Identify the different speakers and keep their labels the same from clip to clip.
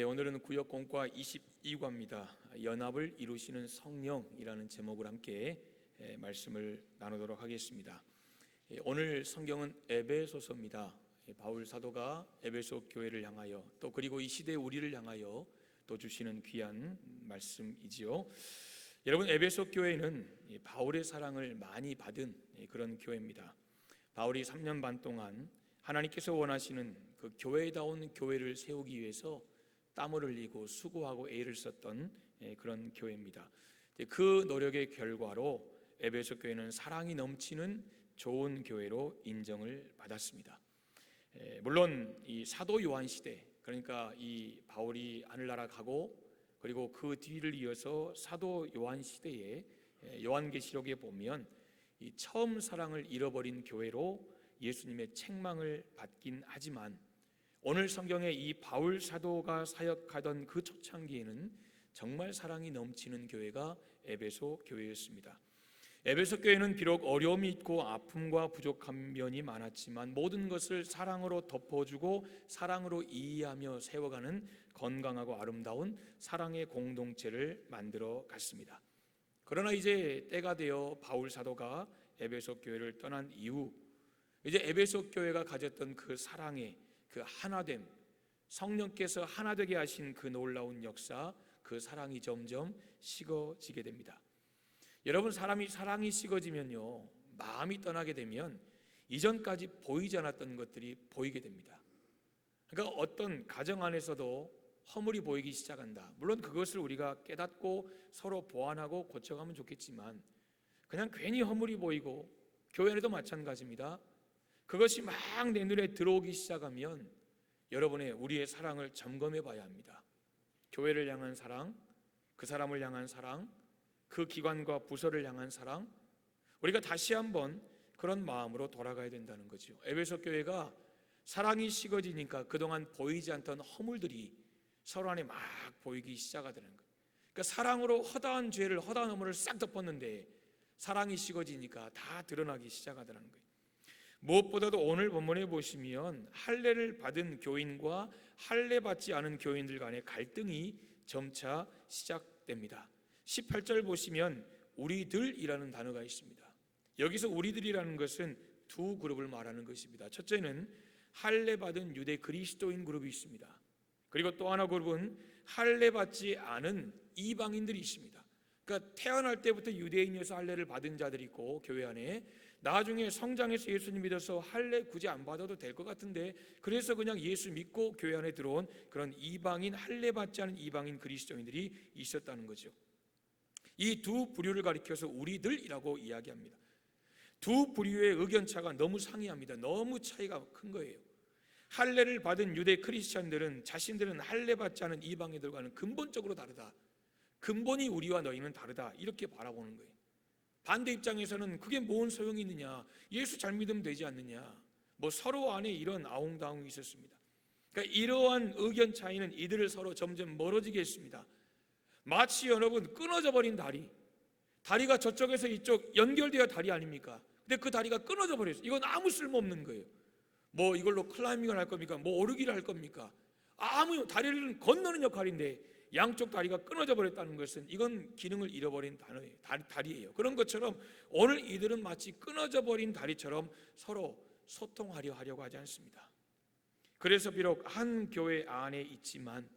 Speaker 1: 오늘은 구역공과 22과입니다. 연합을 이루시는 성령이라는 제목을 함께 말씀을 나누도록 하겠습니다. 오늘 성경은 에베소서입니다. 바울 사도가 에베소 교회를 향하여 또 그리고 이 시대 우리를 향하여 또 주시는 귀한 말씀이지요. 여러분, 에베소 교회는 바울의 사랑을 많이 받은 그런 교회입니다. 바울이 3년 반 동안 하나님께서 원하시는 그 교회다운 교회를 세우기 위해서 땀을 흘리고 수고하고 애를 썼던 그런 교회입니다. 그 노력의 결과로 에베소 교회는 사랑이 넘치는 좋은 교회로 인정을 받았습니다. 물론 이 사도 요한 시대, 그러니까 이 바울이 하늘나라 가고 그리고 그 뒤를 이어서 사도 요한 시대에 요한계시록에 보면 이 처음 사랑을 잃어버린 교회로 예수님의 책망을 받긴 하지만 오늘 성경에 이 바울 사도가 사역하던 그 초창기에는 정말 사랑이 넘치는 교회가 에베소 교회였습니다. 에베소 교회는 비록 어려움이 있고 아픔과 부족한 면이 많았지만 모든 것을 사랑으로 덮어주고 사랑으로 이해하며 세워가는 건강하고 아름다운 사랑의 공동체를 만들어 갔습니다. 그러나 이제 때가 되어 바울 사도가 에베소 교회를 떠난 이후 이제 에베소 교회가 가졌던 그 사랑의 그 하나됨, 성령께서 하나되게 하신 그 놀라운 역사, 그 사랑이 점점 식어지게 됩니다. 여러분, 사랑이 식어지면요, 마음이 떠나게 되면 이전까지 보이지 않았던 것들이 보이게 됩니다. 그러니까 어떤 가정 안에서도 허물이 보이기 시작한다. 물론 그것을 우리가 깨닫고 서로 보완하고 고쳐가면 좋겠지만 그냥 괜히 허물이 보이고, 교회 안에도 마찬가지입니다. 그것이 막 내 눈에 들어오기 시작하면 여러분의 우리의 사랑을 점검해 봐야 합니다. 교회를 향한 사랑, 그 사람을 향한 사랑, 그 기관과 부서를 향한 사랑, 우리가 다시 한번 그런 마음으로 돌아가야 된다는 거죠. 에베소 교회가 사랑이 식어지니까 그동안 보이지 않던 허물들이 서로 안에 막 보이기 시작하더라는 거예요. 그러니까 사랑으로 허다한 죄를, 허다한 허물을 싹 덮었는데 사랑이 식어지니까 다 드러나기 시작하더라는 거예요. 무엇보다도 오늘 본문에 보시면 할례를 받은 교인과 할례 받지 않은 교인들 간의 갈등이 점차 시작됩니다. 18절 보시면 우리들이라는 단어가 있습니다. 여기서 우리들이라는 것은 두 그룹을 말하는 것입니다. 첫째는 할례 받은 유대 그리스도인 그룹이 있습니다. 그리고 또 하나 그룹은 할례 받지 않은 이방인들이 있습니다. 그러니까 태어날 때부터 유대인이어서 할례를 받은 자들이 있고, 교회 안에 나중에 성장해서 예수님 믿어서 할례 굳이 안 받아도 될 것 같은데 그래서 그냥 예수 믿고 교회 안에 들어온 그런 이방인, 할례 받지 않은 이방인 그리스도인들이 있었다는 거죠. 이 두 부류를 가리켜서 우리들이라고 이야기합니다. 두 부류의 의견차가 너무 상이합니다. 너무 차이가 큰 거예요. 할례를 받은 유대 크리스찬들은 자신들은 할례 받지 않은 이방인들과는 근본적으로 다르다. 근본이 우리와 너희는 다르다. 이렇게 바라보는 거예요. 반대 입장에서는 그게 뭔 소용이 있느냐, 예수 잘 믿으면 되지 않느냐, 서로 안에 이런 아웅다웅이 있었습니다. 그러니까 이러한 의견 차이는 이들을 서로 점점 멀어지게 했습니다. 마치 여러분 끊어져 버린 다리가 저쪽에서 이쪽 연결되어 다리 아닙니까? 근데 그 다리가 끊어져 버렸어요. 이건 아무 쓸모없는 거예요. 이걸로 클라이밍을 할 겁니까? 오르기를 할 겁니까? 아무 다리를 건너는 역할인데 양쪽 다리가 끊어져 버렸다는 것은 이건 기능을 잃어버린 다리예요. 그런 것처럼 오늘 이들은 마치 끊어져 버린 다리처럼 서로 소통하려고 하지 않습니다. 그래서 비록 한 교회 안에 있지만,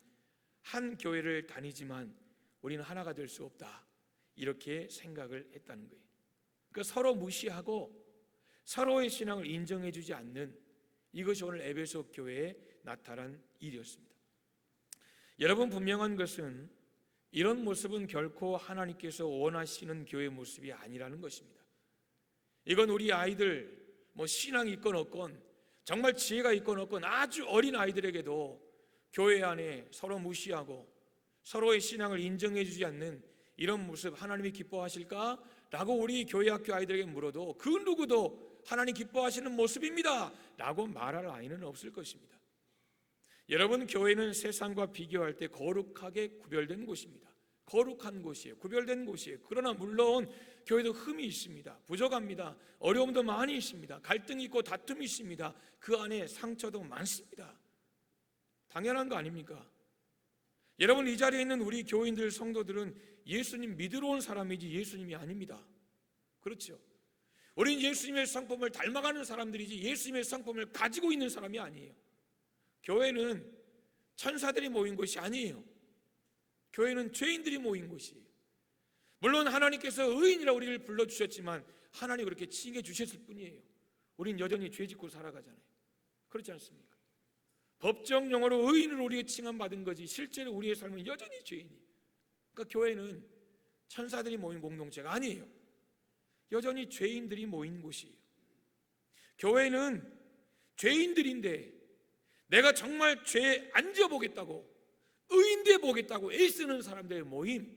Speaker 1: 한 교회를 다니지만 우리는 하나가 될 수 없다, 이렇게 생각을 했다는 거예요. 그러니까 서로 무시하고 서로의 신앙을 인정해 주지 않는, 이것이 오늘 에베소 교회에 나타난 일이었습니다. 여러분, 분명한 것은 이런 모습은 결코 하나님께서 원하시는 교회 모습이 아니라는 것입니다. 이건 우리 아이들 신앙이 있건 없건, 정말 지혜가 있건 없건 아주 어린 아이들에게도 교회 안에 서로 무시하고 서로의 신앙을 인정해 주지 않는 이런 모습 하나님이 기뻐하실까? 라고 우리 교회 학교 아이들에게 물어도 그 누구도 하나님 기뻐하시는 모습입니다 라고 말할 아이는 없을 것입니다. 여러분, 교회는 세상과 비교할 때 거룩하게 구별된 곳입니다. 거룩한 곳이에요. 구별된 곳이에요. 그러나 물론 교회도 흠이 있습니다. 부족합니다. 어려움도 많이 있습니다. 갈등이 있고 다툼이 있습니다. 그 안에 상처도 많습니다. 당연한 거 아닙니까? 여러분, 이 자리에 있는 우리 교인들 성도들은 예수님 믿으러 온 사람이지 예수님이 아닙니다. 그렇죠? 우린 예수님의 성품을 닮아가는 사람들이지 예수님의 성품을 가지고 있는 사람이 아니에요. 교회는 천사들이 모인 곳이 아니에요. 교회는 죄인들이 모인 곳이에요. 물론 하나님께서 의인이라 우리를 불러주셨지만 하나님 그렇게 칭해 주셨을 뿐이에요. 우린 여전히 죄 짓고 살아가잖아요. 그렇지 않습니까? 법정 용어로 의인으로 우리가 칭함받은 거지 실제로 우리의 삶은 여전히 죄인이에요. 그러니까 교회는 천사들이 모인 공동체가 아니에요. 여전히 죄인들이 모인 곳이에요. 교회는 죄인들인데 내가 정말 죄에 안 지어보겠다고 의인 돼 보겠다고 애쓰는 사람들의 모임,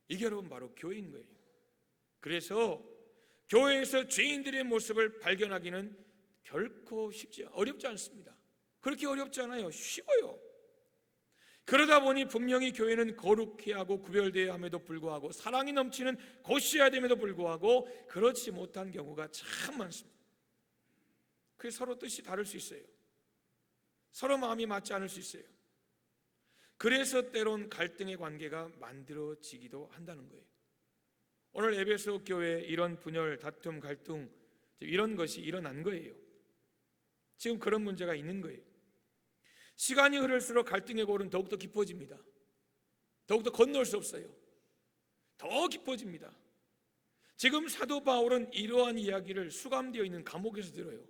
Speaker 1: 이게 여러분 바로 교회인 거예요. 그래서 교회에서 죄인들의 모습을 발견하기는 결코 어렵지 않습니다. 그렇게 어렵지 않아요. 쉬워요. 그러다 보니 분명히 교회는 거룩해야 하고 구별되어야 함에도 불구하고 사랑이 넘치는 곳이어야 됨에도 불구하고 그렇지 못한 경우가 참 많습니다. 그래서 서로 뜻이 다를 수 있어요. 서로 마음이 맞지 않을 수 있어요. 그래서 때론 갈등의 관계가 만들어지기도 한다는 거예요. 오늘 에베소 교회에 이런 분열, 다툼, 갈등 이런 것이 일어난 거예요. 지금 그런 문제가 있는 거예요. 시간이 흐를수록 갈등의 골은 더욱더 깊어집니다. 더욱더 건널 수 없어요. 더 깊어집니다. 지금 사도 바울은 이러한 이야기를 수감되어 있는 감옥에서 들어요.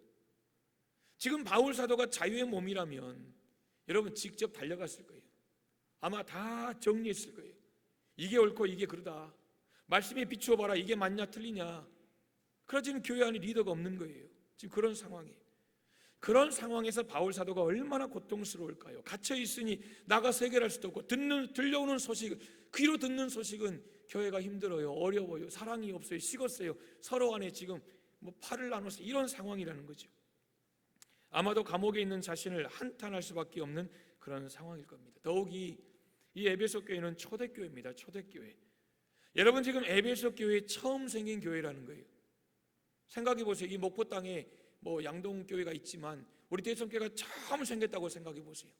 Speaker 1: 지금 바울 사도가 자유의 몸이라면 여러분 직접 달려갔을 거예요. 아마 다 정리했을 거예요. 이게 옳고 이게 그러다. 말씀에 비추어 봐라. 이게 맞냐 틀리냐. 그러지는 교회 안에 리더가 없는 거예요. 지금 그런 상황이에요. 그런 상황에서 바울 사도가 얼마나 고통스러울까요? 갇혀 있으니 나가서 해결할 수도 없고 들려오는 소식, 귀로 듣는 소식은 교회가 힘들어요, 어려워요, 사랑이 없어요, 식었어요, 서로 간에 지금 팔을 나눠서 이런 상황이라는 거죠. 아마도 감옥에 있는 자신을 한탄할 수밖에 없는 그런 상황일 겁니다. 더욱이 이 에베소 교회는 초대교회입니다. 초대교회. 여러분 지금 에베소 교회 처음 생긴 교회라는 거예요. 생각해 보세요. 이 목포 땅에 양동교회가 있지만 우리 대성교회가 처음 생겼다고 생각해 보세요.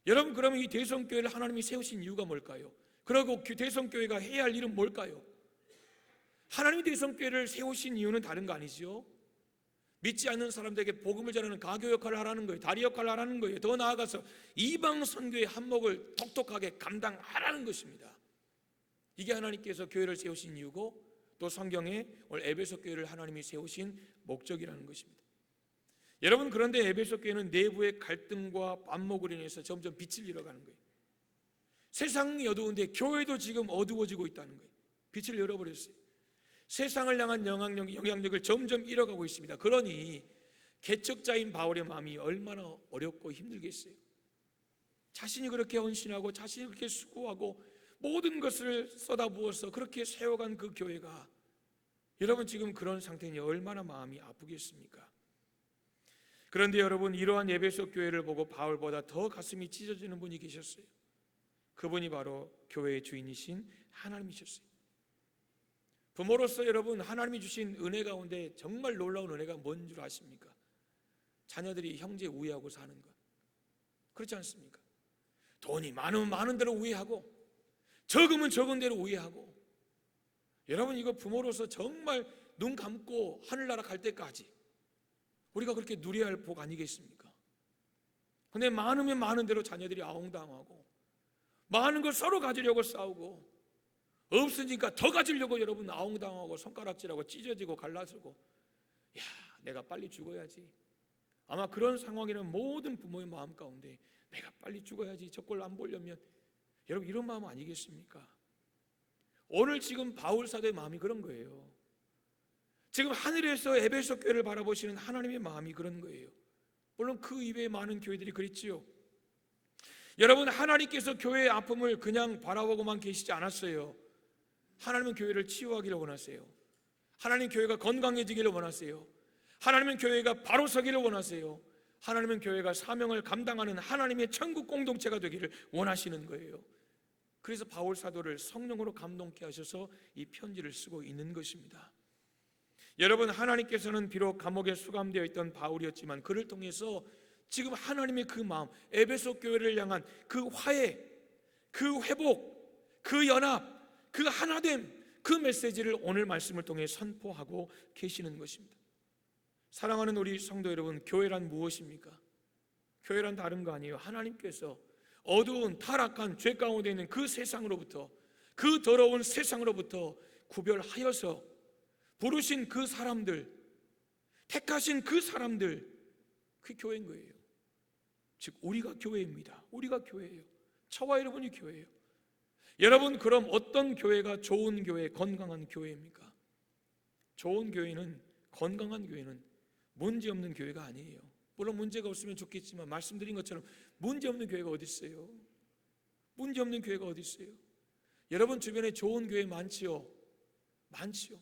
Speaker 1: 여러분 그러면 이 대성교회를 하나님이 세우신 이유가 뭘까요? 그리고 대성교회가 해야 할 일은 뭘까요? 하나님이 대성교회를 세우신 이유는 다른 거 아니죠? 믿지 않는 사람들에게 복음을 전하는 가교 역할을 하라는 거예요. 다리 역할을 하라는 거예요. 더 나아가서 이방 선교의 한몫을 똑똑하게 감당하라는 것입니다. 이게 하나님께서 교회를 세우신 이유고 또 성경에 오늘 에베소 교회를 하나님이 세우신 목적이라는 것입니다. 여러분 그런데 에베소 교회는 내부의 갈등과 반목으로 인해서 점점 빛을 잃어가는 거예요. 세상이 어두운데 교회도 지금 어두워지고 있다는 거예요. 빛을 잃어버렸어요. 세상을 향한 영향력을 점점 잃어가고 있습니다. 그러니 개척자인 바울의 마음이 얼마나 어렵고 힘들겠어요. 자신이 그렇게 헌신하고 자신이 그렇게 수고하고 모든 것을 쏟아부어서 그렇게 세워간 그 교회가 여러분 지금 그런 상태니 얼마나 마음이 아프겠습니까? 그런데 여러분 이러한 에베소 교회를 보고 바울보다 더 가슴이 찢어지는 분이 계셨어요. 그분이 바로 교회의 주인이신 하나님이셨어요. 부모로서 여러분 하나님이 주신 은혜 가운데 정말 놀라운 은혜가 뭔 줄 아십니까? 자녀들이 형제 우애하고 사는 것. 그렇지 않습니까? 돈이 많으면 많은 대로 우애하고 적으면 적은 대로 우애하고. 여러분 이거 부모로서 정말 눈 감고 하늘나라 갈 때까지 우리가 그렇게 누려야 할 복 아니겠습니까? 근데 많으면 많은 대로 자녀들이 아웅당하고 많은 걸 서로 가지려고 싸우고 없으니까 더 가지려고 여러분 아웅당하고 손가락질하고 찢어지고 갈라서고 야 내가 빨리 죽어야지. 아마 그런 상황이라면 모든 부모의 마음 가운데 내가 빨리 죽어야지 저 꼴 안 보려면 여러분 이런 마음 아니겠습니까? 오늘 지금 바울 사도의 마음이 그런 거예요. 지금 하늘에서 에베소 교회를 바라보시는 하나님의 마음이 그런 거예요. 물론 그 이외의 많은 교회들이 그랬지요. 여러분 하나님께서 교회의 아픔을 그냥 바라보고만 계시지 않았어요. 하나님은 교회를 치유하기를 원하세요. 하나님 교회가 건강해지기를 원하세요. 하나님은 교회가 바로 서기를 원하세요. 하나님은 교회가 사명을 감당하는 하나님의 천국 공동체가 되기를 원하시는 거예요. 그래서 바울 사도를 성령으로 감동케 하셔서 이 편지를 쓰고 있는 것입니다. 여러분 하나님께서는 비록 감옥에 수감되어 있던 바울이었지만 그를 통해서 지금 하나님의 그 마음 에베소 교회를 향한 그 화해, 그 회복, 그 연합, 그 하나됨, 그 메시지를 오늘 말씀을 통해 선포하고 계시는 것입니다. 사랑하는 우리 성도 여러분, 교회란 무엇입니까? 교회란 다른 거 아니에요. 하나님께서 어두운 타락한 죄 가운데 있는 그 세상으로부터, 그 더러운 세상으로부터 구별하여서 부르신 그 사람들, 택하신 그 사람들, 그 교회인 거예요. 즉 우리가 교회입니다. 우리가 교회예요. 저와 여러분이 교회예요. 여러분, 그럼 어떤 교회가 좋은 교회, 건강한 교회입니까? 좋은 교회는, 건강한 교회는 문제없는 교회가 아니에요. 물론 문제가 없으면 좋겠지만 말씀드린 것처럼 문제없는 교회가 어디 있어요? 문제없는 교회가 어디 있어요? 여러분 주변에 좋은 교회 많지요? 많지요.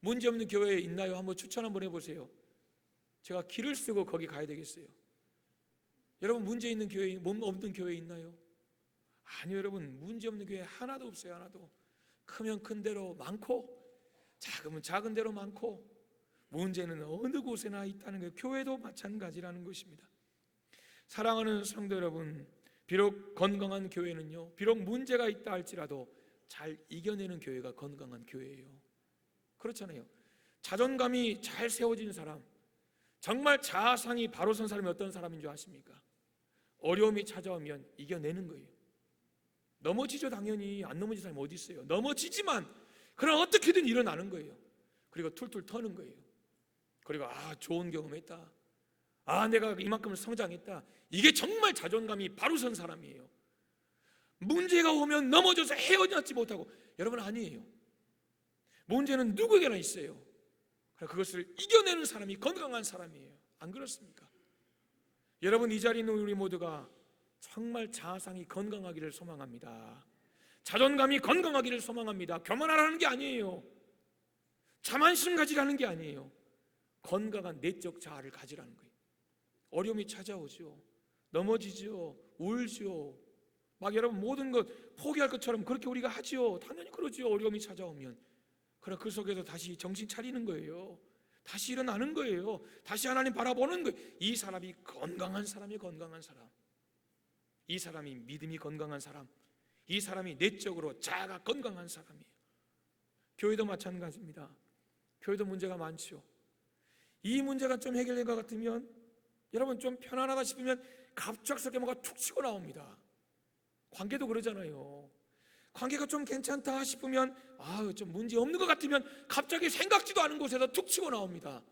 Speaker 1: 문제없는 교회 있나요? 한번 추천 한번 해보세요. 제가 길을 쓰고 거기 가야 되겠어요. 여러분 문제 있는 교회, 없는 교회 있나요? 아니요, 여러분 문제없는 교회 하나도 없어요. 하나도. 크면 큰 대로 많고 작으면 작은 대로 많고 문제는 어느 곳에나 있다는 거예요. 교회도 마찬가지라는 것입니다. 사랑하는 성도 여러분, 비록 건강한 교회는요, 비록 문제가 있다 할지라도 잘 이겨내는 교회가 건강한 교회예요. 그렇잖아요. 자존감이 잘 세워진 사람, 정말 자아상이 바로 선 사람이 어떤 사람인 줄 아십니까? 어려움이 찾아오면 이겨내는 거예요. 넘어지죠. 당연히 안 넘어진 사람이 어디 있어요. 넘어지지만 그럼 어떻게든 일어나는 거예요. 그리고 툴툴 터는 거예요. 그리고 좋은 경험했다, 내가 이만큼을 성장했다, 이게 정말 자존감이 바로 선 사람이에요. 문제가 오면 넘어져서 헤어나지 못하고, 여러분 아니에요. 문제는 누구에게나 있어요. 그것을 이겨내는 사람이 건강한 사람이에요. 안 그렇습니까? 여러분, 이 자리에 있는 우리 모두가 정말 자아상이 건강하기를 소망합니다. 자존감이 건강하기를 소망합니다. 교만하라는 게 아니에요. 자만심 가지라는 게 아니에요. 건강한 내적 자아를 가지라는 거예요. 어려움이 찾아오죠. 넘어지죠. 울죠. 막 여러분 모든 것 포기할 것처럼 그렇게 우리가 하죠. 당연히 그러죠. 어려움이 찾아오면. 그러나 그 속에서 다시 정신 차리는 거예요. 다시 일어나는 거예요. 다시 하나님 바라보는 거예요. 이 사람이 건강한 사람이 건강한 사람, 이 사람이 믿음이 건강한 사람, 이 사람이 내적으로 자아가 건강한 사람이에요. 교회도 마찬가지입니다. 교회도 문제가 많죠. 이 문제가 좀 해결된 것 같으면, 여러분 좀 편안하다 싶으면 갑작스럽게 뭐가 툭 치고 나옵니다. 관계도 그러잖아요. 관계가 좀 괜찮다 싶으면, 좀 문제 없는 것 같으면 갑자기 생각지도 않은 곳에서 툭 치고 나옵니다.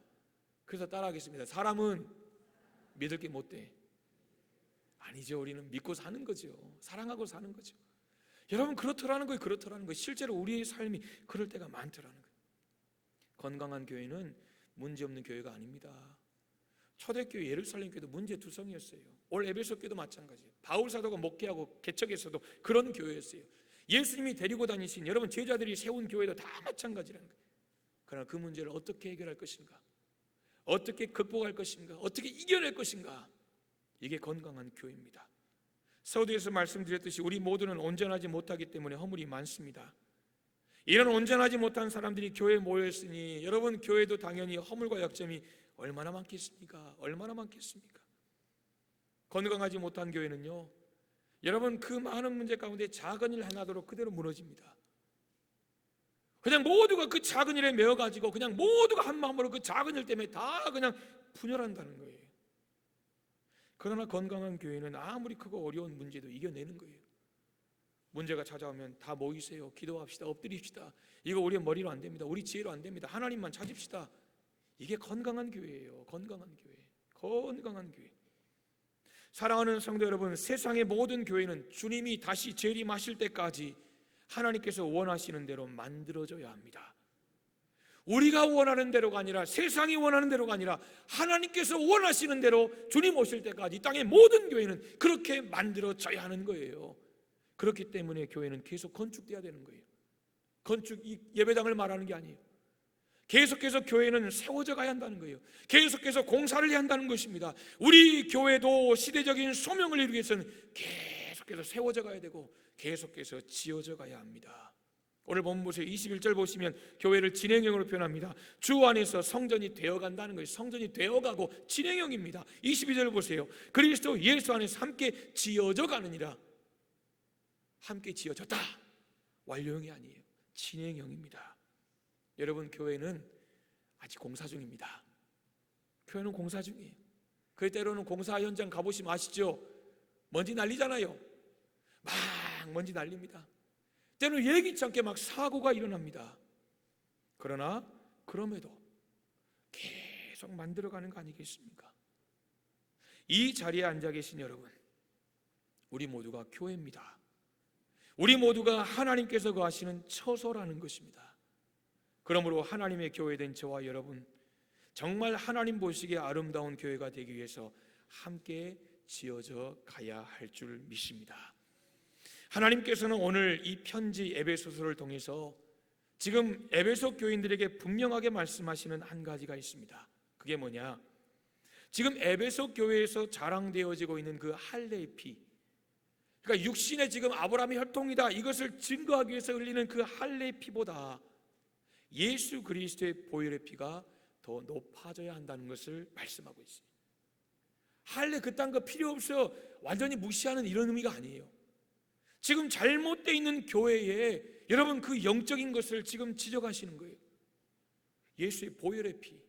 Speaker 1: 그래서 따라하겠습니다. 사람은 믿을 게 못 돼. 아니죠. 우리는 믿고 사는 거죠. 사랑하고 사는 거죠. 여러분 그렇더라는 거예요. 그렇더라는 거예요. 실제로 우리의 삶이 그럴 때가 많더라는 거예요. 건강한 교회는 문제없는 교회가 아닙니다. 초대교회 예루살렘 교회도 문제투성이었어요. 올 에베소 교회도 마찬가지예요. 바울 사도가 목회하고 개척에서도 그런 교회였어요. 예수님이 데리고 다니신 여러분 제자들이 세운 교회도 다 마찬가지라는 거예요. 그러나 그 문제를 어떻게 해결할 것인가, 어떻게 극복할 것인가, 어떻게 이겨낼 것인가, 이게 건강한 교회입니다. 서두에서 말씀드렸듯이 우리 모두는 온전하지 못하기 때문에 허물이 많습니다. 이런 온전하지 못한 사람들이 교회에 모여있으니 여러분 교회도 당연히 허물과 약점이 얼마나 많겠습니까? 얼마나 많겠습니까? 건강하지 못한 교회는요, 여러분 그 많은 문제 가운데 작은 일 하나도 그대로 무너집니다. 그냥 모두가 그 작은 일에 매여가지고 그냥 모두가 한 마음으로 그 작은 일 때문에 다 그냥 분열한다는 거예요. 그러나 건강한 교회는 아무리 크고 어려운 문제도 이겨내는 거예요. 문제가 찾아오면 다 모이세요. 기도합시다. 엎드립시다. 이거 우리의 머리로 안 됩니다. 우리 지혜로 안 됩니다. 하나님만 찾읍시다. 이게 건강한 교회예요. 건강한 교회. 건강한 교회. 사랑하는 성도 여러분, 세상의 모든 교회는 주님이 다시 재림하실 때까지 하나님께서 원하시는 대로 만들어져야 합니다. 우리가 원하는 대로가 아니라, 세상이 원하는 대로가 아니라 하나님께서 원하시는 대로 주님 오실 때까지 이 땅의 모든 교회는 그렇게 만들어져야 하는 거예요. 그렇기 때문에 교회는 계속 건축돼야 되는 거예요. 건축, 예배당을 말하는 게 아니에요. 계속해서 교회는 세워져 가야 한다는 거예요. 계속해서 공사를 해야 한다는 것입니다. 우리 교회도 시대적인 소명을 이루기 위해서는 계속해서 세워져 가야 되고 계속해서 지어져 가야 합니다. 오늘 본문 보세요. 21절 보시면 교회를 진행형으로 표현합니다. 주 안에서 성전이 되어간다는 거예요. 성전이 되어가고 진행형입니다. 22절 보세요. 그리스도 예수 안에서 함께 지어져 가느니라. 함께 지어졌다. 완료형이 아니에요. 진행형입니다. 여러분, 교회는 아직 공사 중입니다. 교회는 공사 중이에요. 그 때로는 공사 현장 가보시면 아시죠? 먼지 날리잖아요. 막 먼지 날립니다. 때로는 예기치 않게 막 사고가 일어납니다. 그러나 그럼에도 계속 만들어가는 거 아니겠습니까? 이 자리에 앉아 계신 여러분, 우리 모두가 교회입니다. 우리 모두가 하나님께서 거하시는 처소라는 것입니다. 그러므로 하나님의 교회된 저와 여러분, 정말 하나님 보시기에 아름다운 교회가 되기 위해서 함께 지어져 가야 할 줄 믿습니다. 하나님께서는 오늘 이 편지 에베소서를 통해서 지금 에베소 교인들에게 분명하게 말씀하시는 한 가지가 있습니다. 그게 뭐냐? 지금 에베소 교회에서 자랑되어지고 있는 그 할례의 피, 그러니까 육신의 지금 아브라함의 혈통이다, 이것을 증거하기 위해서 흘리는 그 할례의 피보다 예수 그리스도의 보혈의 피가 더 높아져야 한다는 것을 말씀하고 있어요. 할례 그딴 거 필요 없어, 완전히 무시하는 이런 의미가 아니에요. 지금 잘못되어 있는 교회에 여러분 그 영적인 것을 지금 지적하시는 거예요. 예수의 보혈의 피,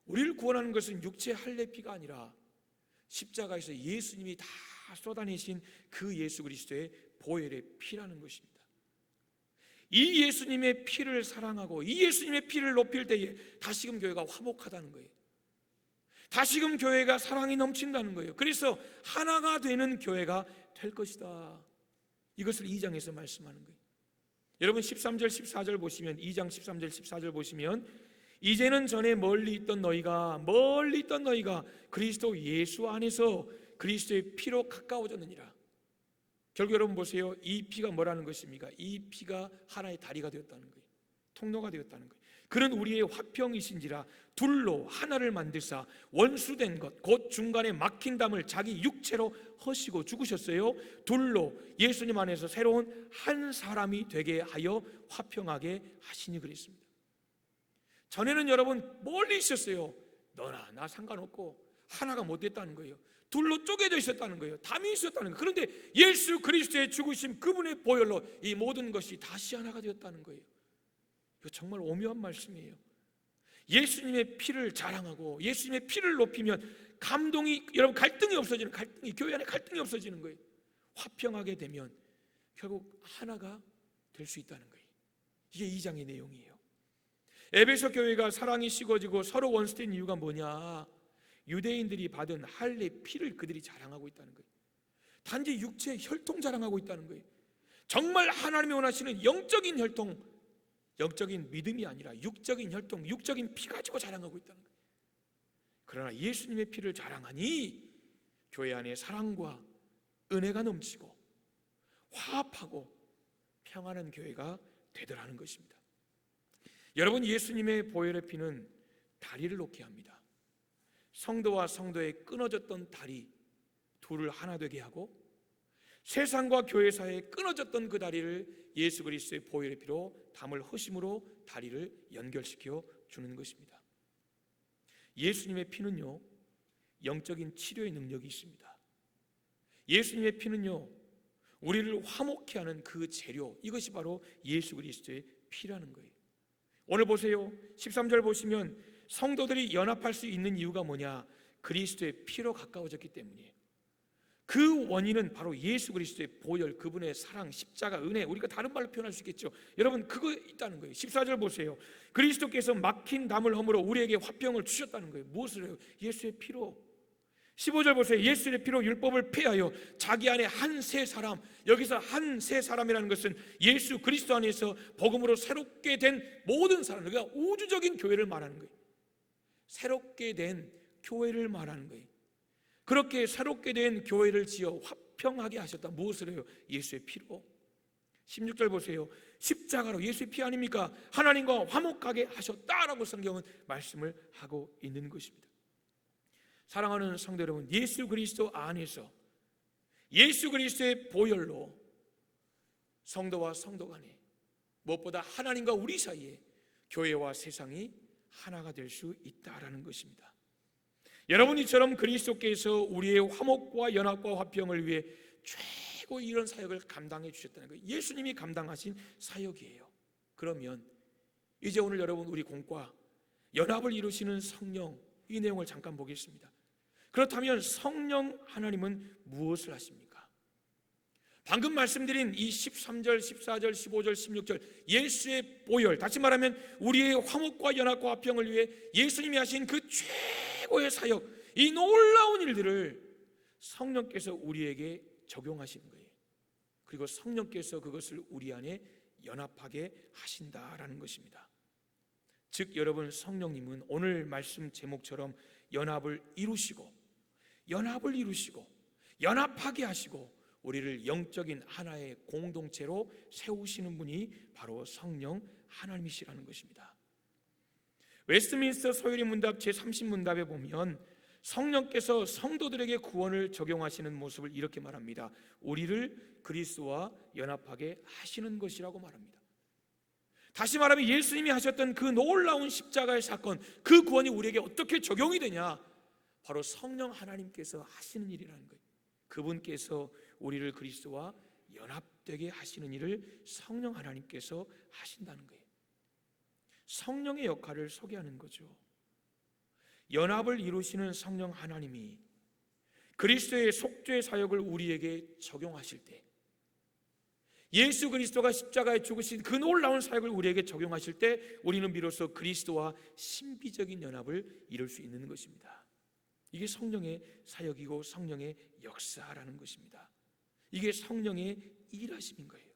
Speaker 1: 우리를 구원하는 것은 육체 할례 피가 아니라 십자가에서 예수님이 다 쏟아내신 그 예수 그리스도의 보혈의 피라는 것입니다. 이 예수님의 피를 사랑하고 이 예수님의 피를 높일 때에 다시금 교회가 화목하다는 거예요. 다시금 교회가 사랑이 넘친다는 거예요. 그래서 하나가 되는 교회가 될 것이다. 이것을 2장에서 말씀하는 거예요. 여러분 13절 14절 보시면, 2장 13절 14절 보시면, 이제는 전에 멀리 있던 너희가 그리스도 예수 안에서 그리스도의 피로 가까워졌느니라. 결국 여러분 보세요. 이 피가 뭐라는 것입니까? 이 피가 하나의 다리가 되었다는 거예요. 통로가 되었다는 거예요. 그는 우리의 화평이신지라 둘로 하나를 만드사 원수된 것 곧 중간에 막힌 담을 자기 육체로 허시고 죽으셨어요. 둘로 예수님 안에서 새로운 한 사람이 되게 하여 화평하게 하시니 그랬습니다. 전에는 여러분 멀리 있었어요. 너나 나 상관없고 하나가 못 됐다는 거예요. 둘로 쪼개져 있었다는 거예요. 담이 있었다는 거예요. 그런데 예수 그리스도의 죽으심, 그분의 보혈로 이 모든 것이 다시 하나가 되었다는 거예요. 이거 정말 오묘한 말씀이에요. 예수님의 피를 자랑하고 예수님의 피를 높이면 감동이, 여러분 갈등이 없어지는, 교회 안에 갈등이 없어지는 거예요. 화평하게 되면 결국 하나가 될 수 있다는 거예요. 이게 2장의 내용이에요. 에베소 교회가 사랑이 식어지고 서로 원수된 이유가 뭐냐? 유대인들이 받은 할례 피를 그들이 자랑하고 있다는 거예요. 단지 육체 혈통 자랑하고 있다는 거예요. 정말 하나님이 원하시는 영적인 혈통, 영적인 믿음이 아니라 육적인 혈통, 육적인 피 가지고 자랑하고 있다는 거예요. 그러나 예수님의 피를 자랑하니 교회 안에 사랑과 은혜가 넘치고 화합하고 평안한 교회가 되더라는 것입니다. 여러분, 예수님의 보혈의 피는 다리를 놓게 합니다. 성도와 성도의 끊어졌던 다리 둘을 하나 되게 하고, 세상과 교회 사이에 끊어졌던 그 다리를 예수 그리스도의 보혈의 피로 담을 허심으로 다리를 연결시켜 주는 것입니다. 예수님의 피는요, 영적인 치료의 능력이 있습니다. 예수님의 피는요, 우리를 화목케 하는 그 재료, 이것이 바로 예수 그리스도의 피라는 거예요. 오늘 보세요. 13절 보시면 성도들이 연합할 수 있는 이유가 뭐냐? 그리스도의 피로 가까워졌기 때문이에요. 그 원인은 바로 예수 그리스도의 보혈, 그분의 사랑, 십자가, 은혜, 우리가 다른 말로 표현할 수 있겠죠. 여러분, 그거 있다는 거예요. 14절 보세요. 그리스도께서 막힌 담을 허물어 우리에게 화평을 주셨다는 거예요. 무엇을 해요? 예수의 피로. 15절 보세요. 예수의 피로 율법을 폐하여 자기 안에 한 새 사람, 여기서 한 새 사람이라는 것은 예수 그리스도 안에서 복음으로 새롭게 된 모든 사람, 그러니까 우주적인 교회를 말하는 거예요. 새롭게 된 교회를 말하는 거예요. 그렇게 새롭게 된 교회를 지어 화평하게 하셨다. 무엇을 해요? 예수의 피로. 16절 보세요. 십자가로, 예수의 피 아닙니까? 하나님과 화목하게 하셨다라고 성경은 말씀을 하고 있는 것입니다. 사랑하는 성도 여러분, 예수 그리스도 안에서 예수 그리스도의 보혈로 성도와 성도 간에, 무엇보다 하나님과 우리 사이에 교회와 세상이 하나가 될 수 있다라는 것입니다. 여러분, 이처럼 그리스도께서 우리의 화목과 연합과 화평을 위해 최고의 이런 사역을 감당해 주셨다는 거예요. 예수님이 감당하신 사역이에요. 그러면 이제 오늘 여러분 우리 공과 연합을 이루시는 성령, 이 내용을 잠깐 보겠습니다. 그렇다면 성령 하나님은 무엇을 하십니까? 방금 말씀드린 이 13절, 14절, 15절, 16절 예수의 보혈, 다시 말하면 우리의 화목과 연합과 화평을 위해 예수님이 하신 그 최고의 사역, 이 놀라운 일들을 성령께서 우리에게 적용하시는 거예요. 그리고 성령께서 그것을 우리 안에 연합하게 하신다라는 것입니다. 즉 여러분, 성령님은 오늘 말씀 제목처럼 연합을 이루시고 연합하게 하시고 우리를 영적인 하나의 공동체로 세우시는 분이 바로 성령 하나님이시라는 것입니다. 웨스트민스터 소요리 문답 제30문답에 보면 성령께서 성도들에게 구원을 적용하시는 모습을 이렇게 말합니다. 우리를 그리스도와 연합하게 하시는 것이라고 말합니다. 다시 말하면 예수님이 하셨던 그 놀라운 십자가의 사건, 그 구원이 우리에게 어떻게 적용이 되냐? 바로 성령 하나님께서 하시는 일이라는 거예요. 그분께서 우리를 그리스도와 연합되게 하시는 일을 성령 하나님께서 하신다는 거예요. 성령의 역할을 소개하는 거죠. 연합을 이루시는 성령 하나님이 그리스도의 속죄의 사역을 우리에게 적용하실 때, 예수 그리스도가 십자가에 죽으신 그 놀라운 사역을 우리에게 적용하실 때 우리는 비로소 그리스도와 신비적인 연합을 이룰 수 있는 것입니다. 이게 성령의 사역이고 성령의 역사라는 것입니다. 이게 성령의 일하심인 거예요.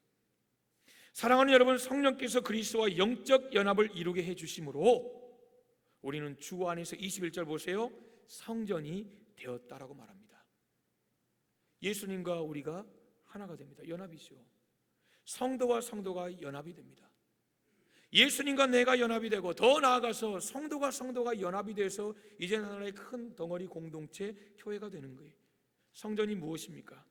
Speaker 1: 사랑하는 여러분, 성령께서 그리스도와 영적 연합을 이루게 해주심으로 우리는 주 안에서 21절 보세요. 성전이 되었다라고 말합니다. 예수님과 우리가 하나가 됩니다. 연합이죠. 성도와 성도가 연합이 됩니다. 예수님과 내가 연합이 되고 더 나아가서 성도가 연합이 돼서 이제는 하나의 큰 덩어리 공동체 교회가 되는 거예요. 성전이 무엇입니까?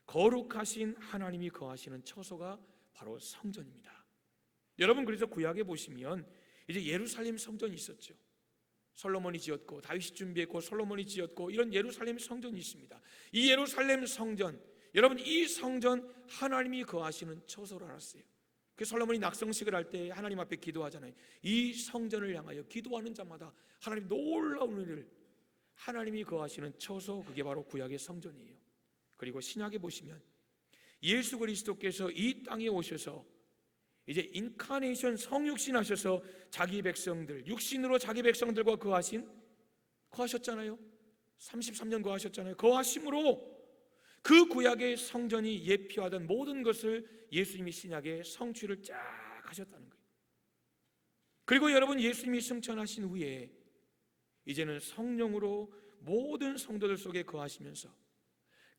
Speaker 1: 거룩하신 하나님이 거하시는 처소가 바로 성전입니다. 여러분, 그래서 구약에 보시면 이제 예루살렘 성전이 있었죠. 솔로몬이 지었고 다윗이 준비했고 솔로몬이 지었고 이런 예루살렘 성전이 있습니다. 이 예루살렘 성전, 여러분, 이 성전 하나님이 거하시는 처소를 알았어요. 그 솔로몬이 낙성식을 할 때 하나님 앞에 기도하잖아요. 이 성전을 향하여 기도하는 자마다 하나님 놀라운 일을, 하나님이 거하시는 처소, 그게 바로 구약의 성전이에요. 그리고 신약에 보시면 예수 그리스도께서 이 땅에 오셔서 이제 인카네이션, 성육신 하셔서 자기 백성들, 육신으로 자기 백성들과 거하셨잖아요. 33년 거하셨잖아요. 거하심으로 그 구약의 성전이 예표하던 모든 것을 예수님이 신약에 성취를 쫙 하셨다는 거예요. 그리고 여러분, 예수님이 승천하신 후에 이제는 성령으로 모든 성도들 속에 거하시면서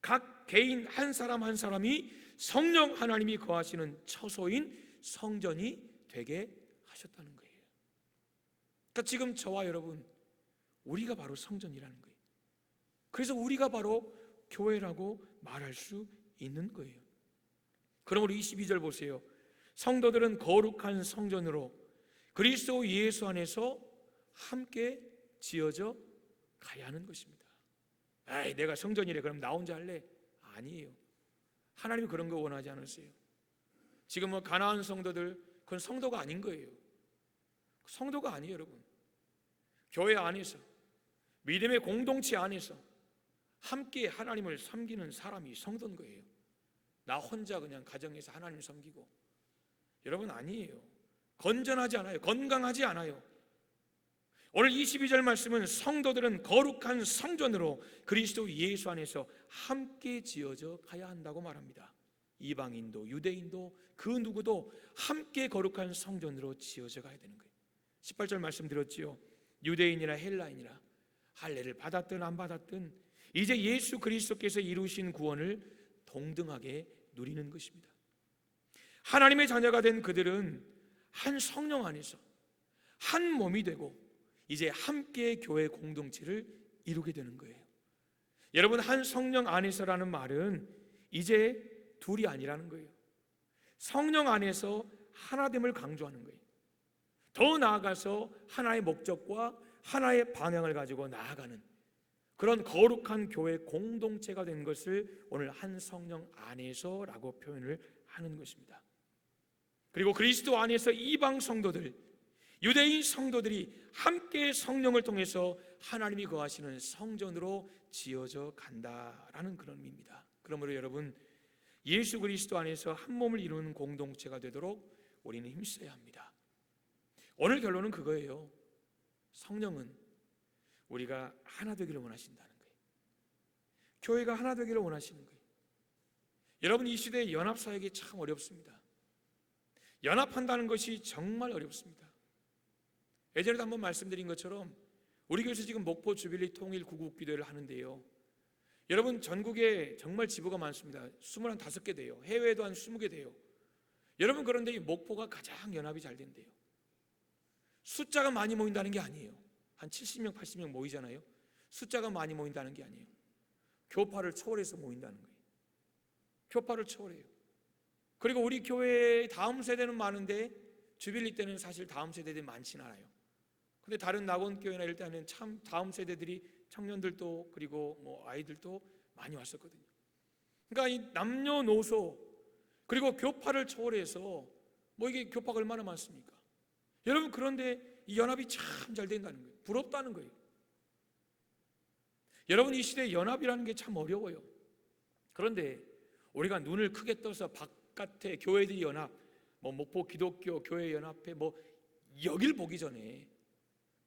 Speaker 1: 각 개인 한 사람 한 사람이 성령 하나님이 거하시는 처소인 성전이 되게 하셨다는 거예요. 그러니까 지금 저와 여러분, 우리가 바로 성전이라는 거예요. 그래서 우리가 바로 교회라고 말할 수 있는 거예요. 그러므로 22절 보세요. 성도들은 거룩한 성전으로 그리스도 예수 안에서 함께 지어져 가야 하는 것입니다. 아이, 내가 성전이래, 그럼 나 혼자 할래? 아니에요. 하나님이 그런 거 원하지 않으세요. 지금 가나안 성도들, 그건 성도가 아닌 거예요. 성도가 아니에요, 여러분. 교회 안에서, 믿음의 공동체 안에서 함께 하나님을 섬기는 사람이 성도인 거예요. 나 혼자 그냥 가정에서 하나님 섬기고, 여러분, 아니에요. 건전하지 않아요. 건강하지 않아요. 오늘 22절 말씀은 성도들은 거룩한 성전으로 그리스도 예수 안에서 함께 지어져 가야 한다고 말합니다. 이방인도 유대인도 그 누구도 함께 거룩한 성전으로 지어져 가야 되는 거예요. 18절 말씀 들었지요. 유대인이나 헬라인이나 할례를 받았든 안 받았든 이제 예수 그리스도께서 이루신 구원을 동등하게 누리는 것입니다. 하나님의 자녀가 된 그들은 한 성령 안에서 한 몸이 되고 이제 함께 교회 공동체를 이루게 되는 거예요. 여러분, 한 성령 안에서라는 말은 이제 둘이 아니라는 거예요. 성령 안에서 하나됨을 강조하는 거예요. 더 나아가서 하나의 목적과 하나의 방향을 가지고 나아가는 그런 거룩한 교회 공동체가 된 것을 오늘 한 성령 안에서라고 표현을 하는 것입니다. 그리고 그리스도 안에서 이방 성도들, 유대인 성도들이 함께 성령을 통해서 하나님이 거하시는 성전으로 지어져 간다라는 그런 의미입니다. 그러므로 여러분, 예수 그리스도 안에서 한 몸을 이루는 공동체가 되도록 우리는 힘써야 합니다. 오늘 결론은 그거예요. 성령은 우리가 하나 되기를 원하신다는 거예요. 교회가 하나 되기를 원하시는 거예요. 여러분, 이 시대에 연합사역이 참 어렵습니다. 연합한다는 것이 정말 어렵습니다. 예전에도 한번 말씀드린 것처럼 우리 교회에서 지금 목포 주빌리 통일 구국기도회를 하는데요, 여러분, 전국에 정말 지부가 많습니다. 25개 돼요. 해외에도 한 20개 돼요. 여러분, 그런데 이 목포가 가장 연합이 잘 된대요. 숫자가 많이 모인다는 게 아니에요. 한 70명, 80명 모이잖아요. 숫자가 많이 모인다는 게 아니에요. 교파를 초월해서 모인다는 거예요. 교파를 초월해요. 그리고 우리 교회의 다음 세대는 많은데 주빌리 때는 사실 다음 세대들이 많지는 않아요. 근데 다른 낙원교회나 이럴 때는 참 다음 세대들이, 청년들도 그리고 뭐 아이들도 많이 왔었거든요. 그러니까 이 남녀노소 그리고 교파를 초월해서 뭐 이게 교파가 얼마나 많습니까? 여러분, 그런데 이 연합이 참 잘 된다는 거예요. 부럽다는 거예요. 여러분, 이 시대에 연합이라는 게 참 어려워요. 그런데 우리가 눈을 크게 떠서 바깥에 교회들이 연합, 뭐 목포 기독교 교회 연합회 뭐 여길 보기 전에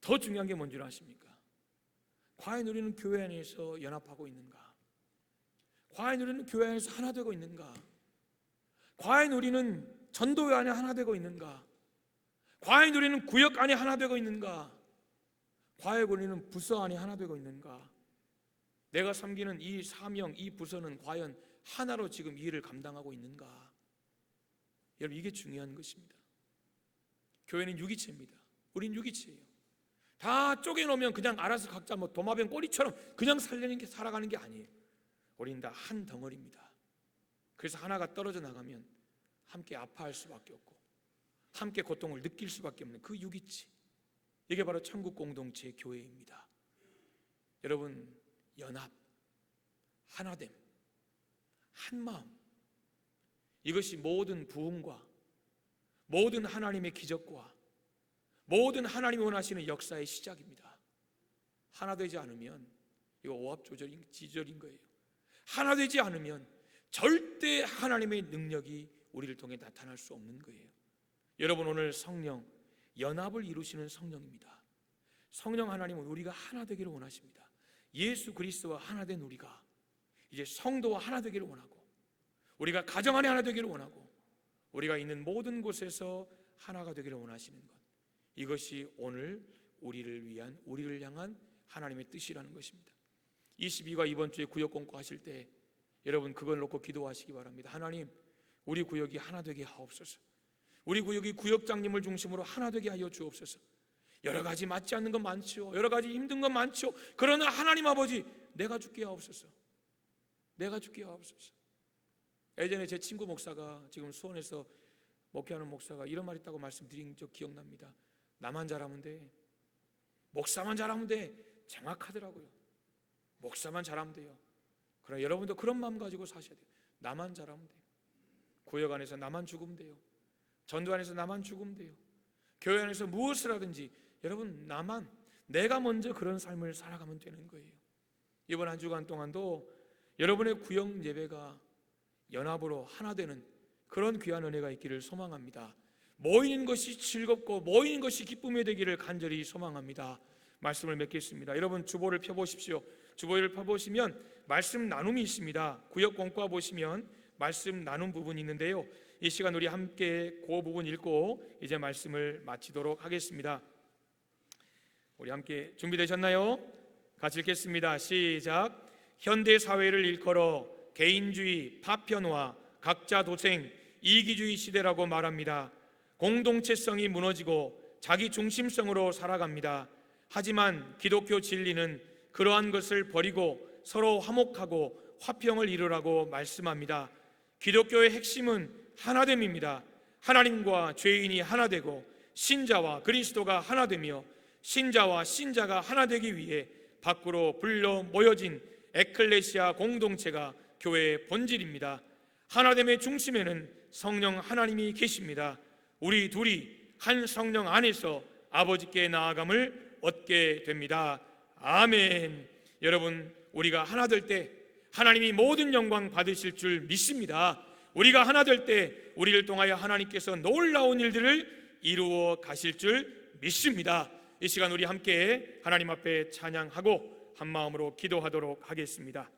Speaker 1: 더 중요한 게 뭔지 아십니까? 과연 우리는 교회 안에서 연합하고 있는가? 과연 우리는 교회 안에서 하나 되고 있는가? 과연 우리는 전도회 안에 하나 되고 있는가? 과연 우리는 구역 안에 하나 되고 있는가? 과연 우리는 부서 안에 하나 되고 있는가? 내가 섬기는 이 사명, 이 부서는 과연 하나로 지금 이 일을 감당하고 있는가? 여러분, 이게 중요한 것입니다. 교회는 유기체입니다. 우린 유기체예요. 다 쪼개놓으면 그냥 알아서 각자 뭐 도마뱀 꼬리처럼 그냥 살아가는 게 아니에요. 우린 다 한 덩어리입니다. 그래서 하나가 떨어져 나가면 함께 아파할 수밖에 없고 함께 고통을 느낄 수밖에 없는 그 유기체, 이게 바로 천국 공동체 교회입니다. 여러분, 연합, 하나됨, 한마음, 이것이 모든 부흥과 모든 하나님의 기적과 모든 하나님이 원하시는 역사의 시작입니다. 하나 되지 않으면 이거 오합지졸인 거예요. 하나 되지 않으면 절대 하나님의 능력이 우리를 통해 나타날 수 없는 거예요. 여러분, 오늘 성령, 연합을 이루시는 성령입니다. 성령 하나님은 우리가 하나 되기를 원하십니다. 예수 그리스도와 하나 된 우리가 이제 성도와 하나 되기를 원하고, 우리가 가정 안에 하나 되기를 원하고, 우리가 있는 모든 곳에서 하나가 되기를 원하시는 것, 이것이 오늘 우리를 향한 하나님의 뜻이라는 것입니다. 22가 이번 주에 구역 공고하실 때 여러분, 그걸 놓고 기도하시기 바랍니다. 하나님, 우리 구역이 하나 되게 하옵소서. 우리 구역이 구역장님을 중심으로 하나 되게 하여 주옵소서. 여러 가지 맞지 않는 건 많죠. 여러 가지 힘든 건 많죠. 그러나 하나님 아버지, 내가 죽게 하옵소서. 내가 죽게 하옵소서. 예전에 제 친구 목사가, 지금 수원에서 목회하는 목사가 이런 말 있다고 말씀드린 적 기억납니다. 나만 잘하면 돼. 목사만 잘하면 돼. 정확하더라고요. 목사만 잘하면 돼요. 그러나 여러분도 그런 마음 가지고 사셔야 돼요. 나만 잘하면 돼요. 구역 안에서 나만 죽으면 돼요. 전도 안에서 나만 죽으면 돼요. 교회 안에서 무엇을 하든지 여러분, 내가 먼저 그런 삶을 살아가면 되는 거예요. 이번 한 주간 동안도 여러분의 구역 예배가 연합으로 하나 되는 그런 귀한 은혜가 있기를 소망합니다. 모이는 것이 즐겁고 모이는 것이 기쁨이 되기를 간절히 소망합니다. 말씀을 맺겠습니다. 여러분, 주보를 펴보십시오. 주보를 펴보시면 말씀 나눔이 있습니다. 구역 공과 보시면 말씀 나눔 부분이 있는데요, 이 시간 우리 함께 그 부분 읽고 이제 말씀을 마치도록 하겠습니다. 우리 함께 준비되셨나요? 같이 읽겠습니다. 시작. 현대 사회를 일컬어 개인주의, 파편화, 각자 도생, 이기주의 시대라고 말합니다. 공동체성이 무너지고 자기 중심성으로 살아갑니다. 하지만 기독교 진리는 그러한 것을 버리고 서로 화목하고 화평을 이루라고 말씀합니다. 기독교의 핵심은 하나됨입니다. 하나님과 죄인이 하나 되고 신자와 그리스도가 하나 되며 신자와 신자가 하나 되기 위해 밖으로 불러 모여진 에클레시아 공동체가 교회의 본질입니다. 하나됨의 중심에는 성령 하나님이 계십니다. 우리 둘이 한 성령 안에서 아버지께 나아감을 얻게 됩니다. 아멘. 여러분, 우리가 하나 될 때 하나님이 모든 영광 받으실 줄 믿습니다. 우리가 하나 될 때 우리를 통하여 하나님께서 놀라운 일들을 이루어 가실 줄 믿습니다. 이 시간 우리 함께 하나님 앞에 찬양하고 한 마음으로 기도하도록 하겠습니다.